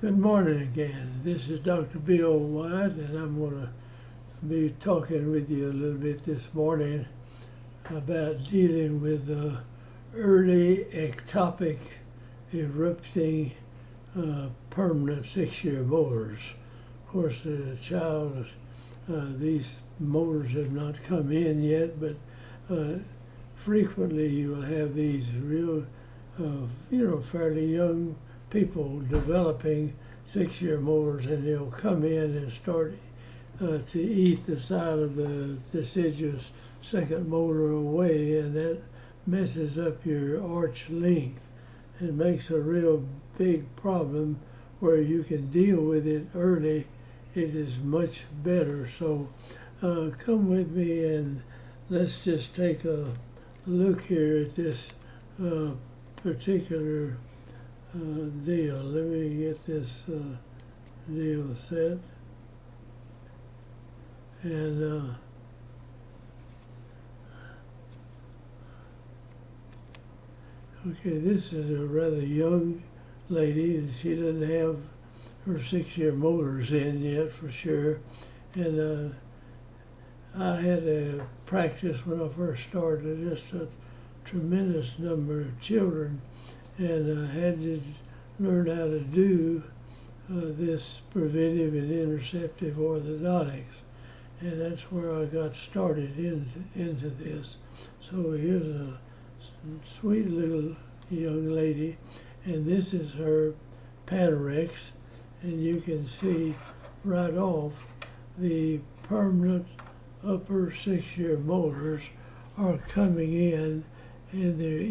Good morning again. This is Dr. Bill Wyatt, and I'm going to be talking with you a little bit this morning about dealing with early ectopic erupting permanent 6-year molars. Of course, the child, these molars have not come in yet, but frequently you will have these real, fairly young people developing 6-year molars, and they'll come in and start to eat the side of the deciduous second molar away, and that messes up your arch length and makes a real big problem. Where you can deal with it early, it is much better. So come with me and let's just take a look here at this particular deal. Let me get this deal set. And okay, this is a rather young lady. She doesn't have her 6-year molars in yet for sure. And I had a practice when I first started, just a tremendous number of children, and I had to learn how to do this preventive and interceptive orthodontics, and that's where I got started into this. So here's a sweet little young lady, and this is her panorex, and you can see right off the permanent upper 6-year molars are coming in, and they're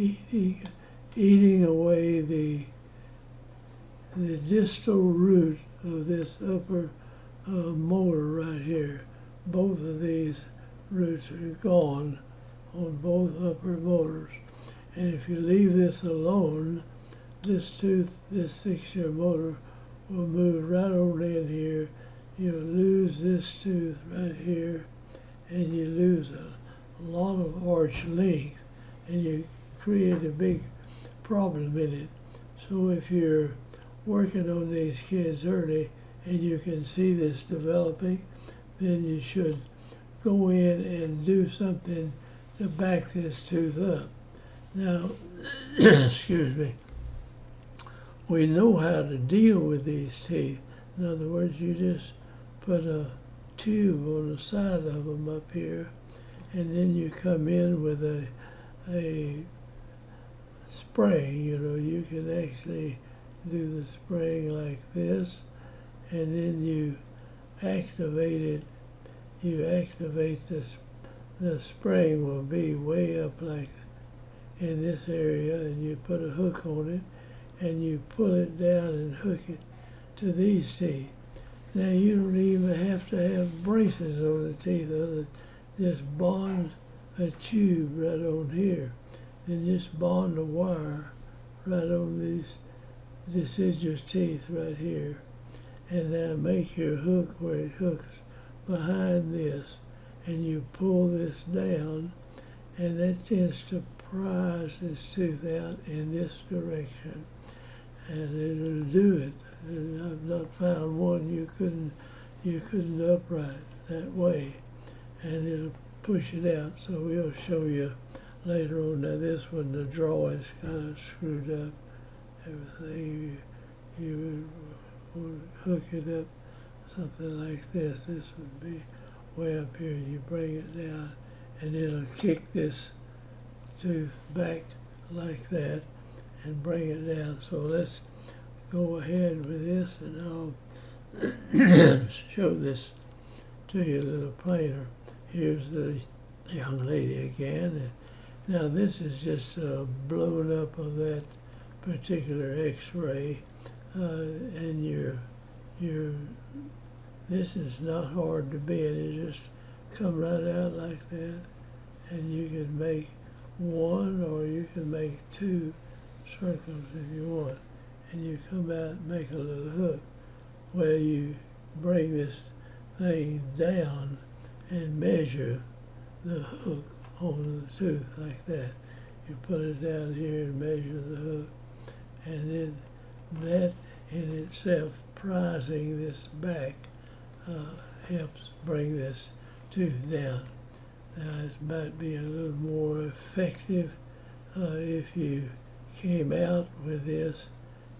eating away the distal root of this upper molar right here. Both of these roots are gone on both upper molars. And if you leave this alone, this tooth, this 6-year molar, will move right on in here. You'll lose this tooth right here, and you lose a lot of arch length, and you create a big problem in it. So if you're working on these kids early and you can see this developing, then you should go in and do something to back this tooth up. Now, excuse me, we know how to deal with these teeth. In other words, you just put a tube on the side of them up here, and then you come in with a spring. You can actually do the spring like this, and then you activate it. You activate this. The spring will be way up like in this area, and you put a hook on it, and you pull it down and hook it to these teeth. Now you don't even have to have braces on the teeth, just bond a tube right on here, and just bond a wire right on these deciduous teeth right here, and now make your hook where it hooks behind this, and you pull this down, and that tends to prise this tooth out in this direction, and it'll do it. And I've not found one you couldn't upright that way, and it'll push it out. So we'll show you later on. Now this one, the draw is kind of screwed up. Everything you would hook it up something like this. This would be way up here. You bring it down, and it'll kick this tooth back like that and bring it down. So let's go ahead with this, and I'll show this to you a little plainer. Here's the young lady again. And now this is just blown up of that particular X-ray, and this is not hard to bend. It just come right out like that, and you can make one or you can make 2 circles if you want, and you come out and make a little hook where you bring this thing down and measure the hook on the tooth like that. You put it down here and measure the hook, and then that in itself, prising this back helps bring this tooth down. Now it might be a little more effective if you came out with this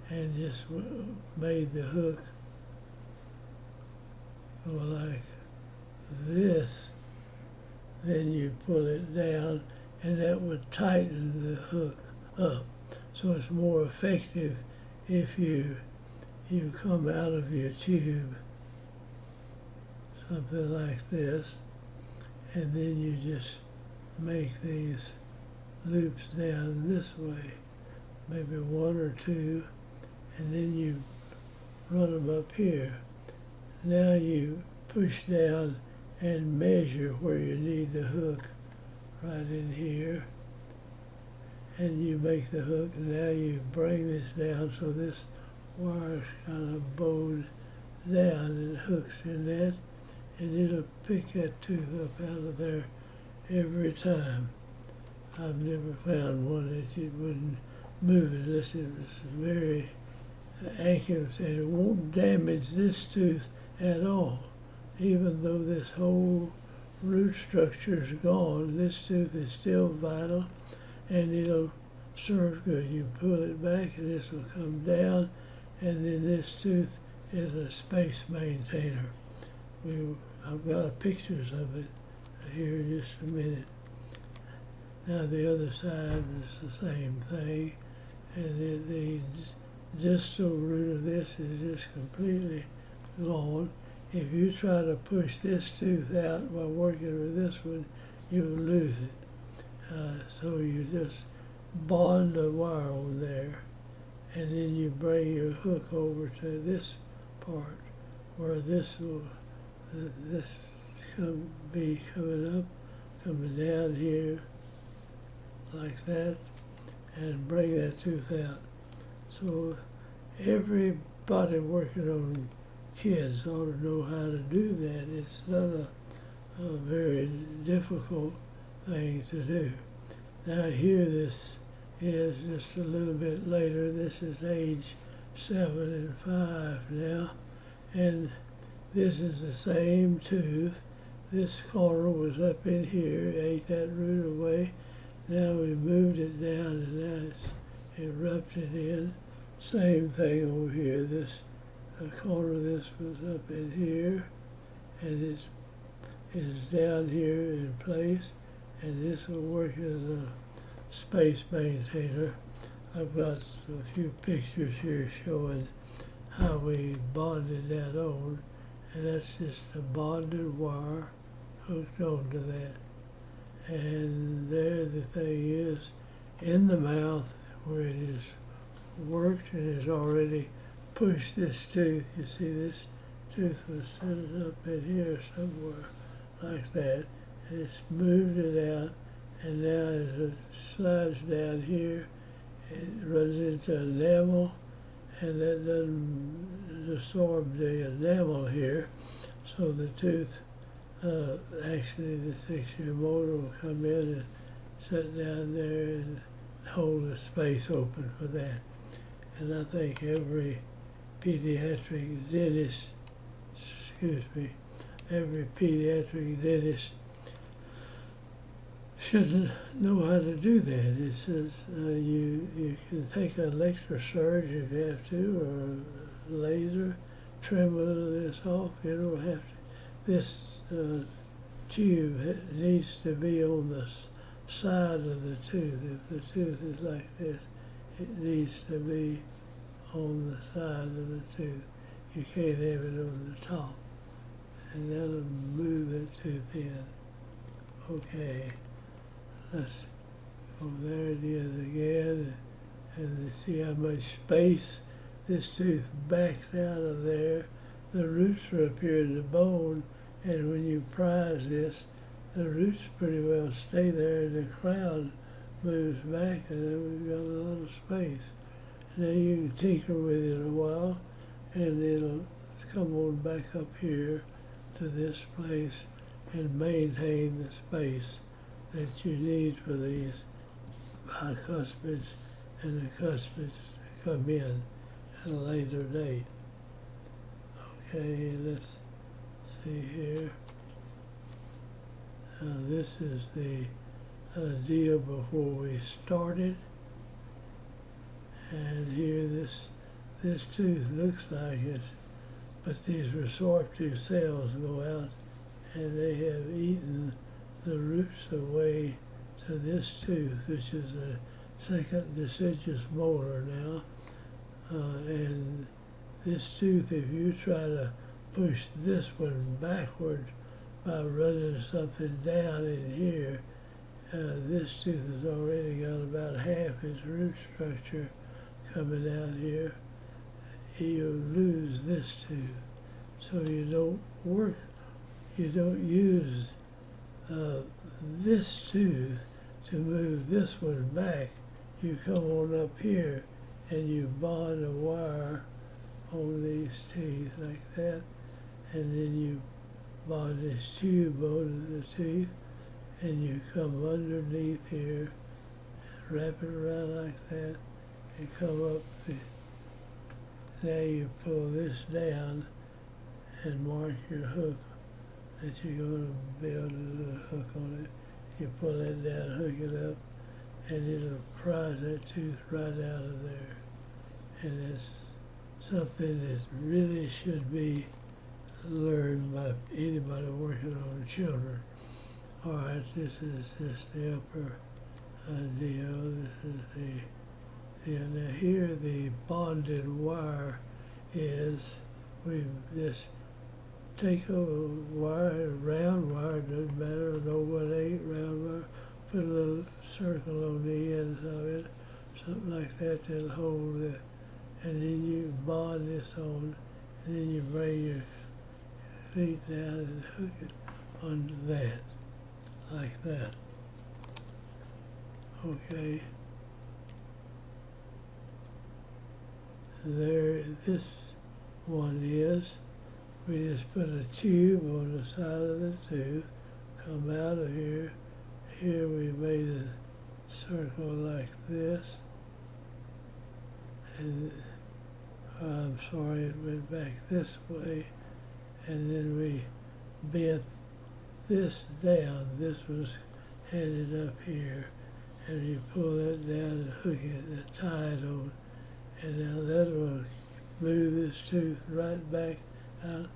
and just made the hook go like this, then you pull it down and that would tighten the hook up. So it's more effective if you come out of your tube, something like this, and then you just make these loops down this way, maybe one or two, and then you run them up here. Now you push down and measure where you need the hook, right in here, and you make the hook, and now you bring this down so this wire is kind of bowed down and hooks in that, and it'll pick that tooth up out of there every time. I've never found one that you wouldn't move it unless it was very accurate, and it won't damage this tooth at all. Even though this whole root structure is gone, this tooth is still vital and it'll serve good. You pull it back and this will come down, and then this tooth is a space maintainer. I've got pictures of it here in just a minute. Now the other side is the same thing, and the distal root of this is just completely gone. If you try to push this tooth out while working with this one, you'll lose it. So you just bond the wire on there, and then you bring your hook over to this part where this be coming up, coming down here like that, and bring that tooth out. So everybody working on kids ought to know how to do that. It's not a very difficult thing to do. Now here this is just a little bit later. This is age 7 and 5 now, and this is the same tooth. This corner was up in here, ate that root away. Now we moved it down and now it's erupted in. Same thing over here. This corner of this was up in here, and it is down here in place, and this will work as a space maintainer. I've got a few pictures here showing how we bonded that on, and that's just a bonded wire hooked onto that. And there the thing is in the mouth where it is worked and has already pushed this tooth. You see this tooth was set up in here somewhere like that, and it's moved it out, and now as it slides down here, it runs into enamel, and that doesn't absorb the enamel here, so the tooth, actually the 6-year molar will come in and sit down there and hold the space open for that. And I think every pediatric dentist, every pediatric dentist should know how to do that. It says you can take an electrosurge if you have to, or a laser, trim a little of this off. You don't have to. This tube needs to be on the side of the tooth. If the tooth is like this, it needs to be on the side of the tooth. You can't have it on the top. And that'll move that tooth in. Okay, let's go, there it is again. And you see how much space this tooth backs out of there. The roots are up here in the bone, and when you prise this, the roots pretty well stay there, and the crown moves back, and then we've got a lot of space. Now you can tinker with it a while, and it'll come on back up here to this place and maintain the space that you need for these bicuspids and the cuspids to come in. at a later date. Okay, let's see here. This is the deal before we started, and here this tooth looks like it, but these resorptive cells go out and they have eaten the roots away to this tooth, which is the second deciduous molar now. And this tooth, if you try to push this one backward by running something down in here, this tooth has already got about half its root structure coming out here. You lose this tooth. So you don't use this tooth to move this one back. You come on up here and you bond a wire on these teeth like that, and then you bond this tube on the teeth, and you come underneath here, wrap it around like that, and come up. Now you pull this down and mark your hook that you're going to build a hook on it. You pull it down, hook it up, and it'll prise that tooth right out of there. And it's something that really should be learned by anybody working on children. All right, this is just the upper deal. This is the deal. Now here the bonded wire is, we just take a wire, round wire, doesn't matter, no 1/8 round wire, put a little circle on the ends of it, something like that that'll hold it, and then you bond this on, and then you bring your feet down and hook it under that, like that. Okay. There, this one is, we just put a tube on the side of the tooth, come out of here. Here we made a circle like this, and I'm sorry, it went back this way, and then we bent this down. This was headed up here, and you pull that down and hook it and tie it on, and now that will move this tooth right back out,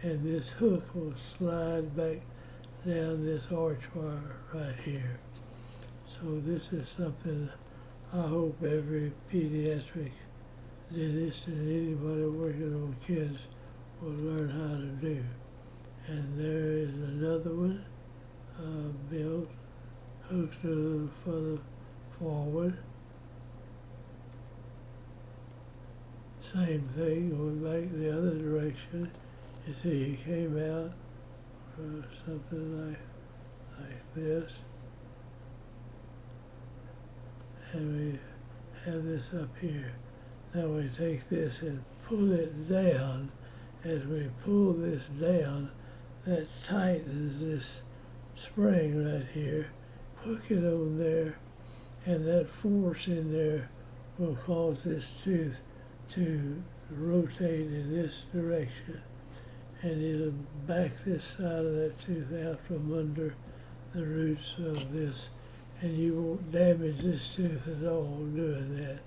and this hook will slide back down this arch wire right here. So this is something I hope every pediatric dentist and anybody working on kids will learn how to do. And there is another one built, hooked a little further forward. Same thing, going back the other direction. You see he came out something like this. And we have this up here. Now we take this and pull it down. As we pull this down, that tightens this spring right here. Hook it on there, and that force in there will cause this tooth to rotate in this direction, and it'll back this side of that tooth out from under the roots of this, and you won't damage this tooth at all doing that.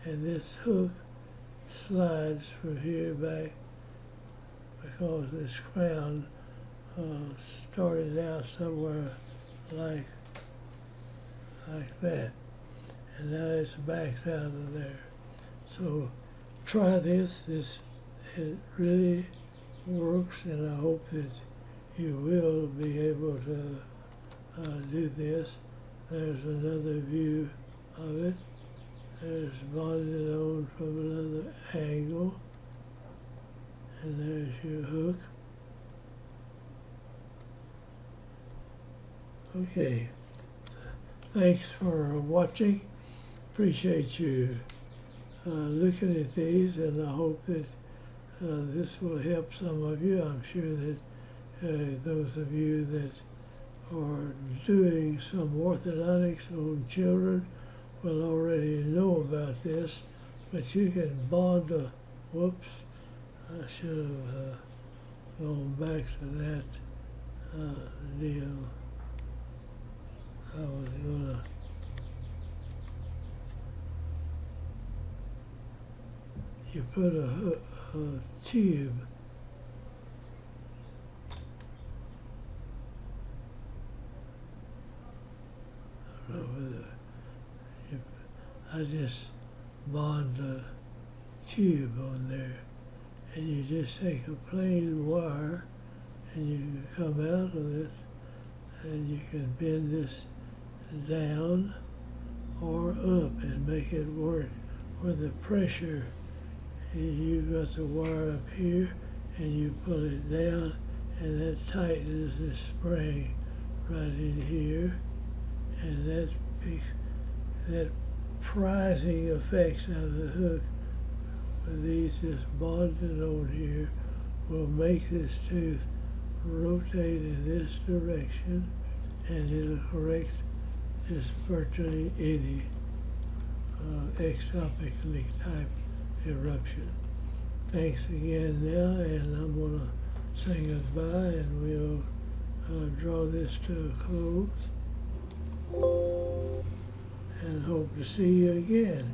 And this hook slides from here back because this crown started out somewhere like that, and now it's backed out of there. So try this. It really works, and I hope that you will be able to do this. There's another view of it. There's bonded on from another angle, and there's your hook. Okay, thanks for watching. Appreciate you looking at these, and I hope that this will help some of you. I'm sure that those of you that are doing some orthodontics on children will already know about this, but you can bond a Whoops, I should have gone back to that deal. I was gonna you put a tube I don't know whether I just bond a tube on there, and you just take a plain wire and you can come out of it and you can bend this down or up and make it work where the pressure, you've got the wire up here and you pull it down and that tightens the spring right in here, and that prizing effects of the hook with these just bonded on here will make this tooth rotate in this direction, and it'll correct just virtually any ectopically type eruption. Thanks again now, and I'm going to say goodbye, and we'll draw this to a close and hope to see you again.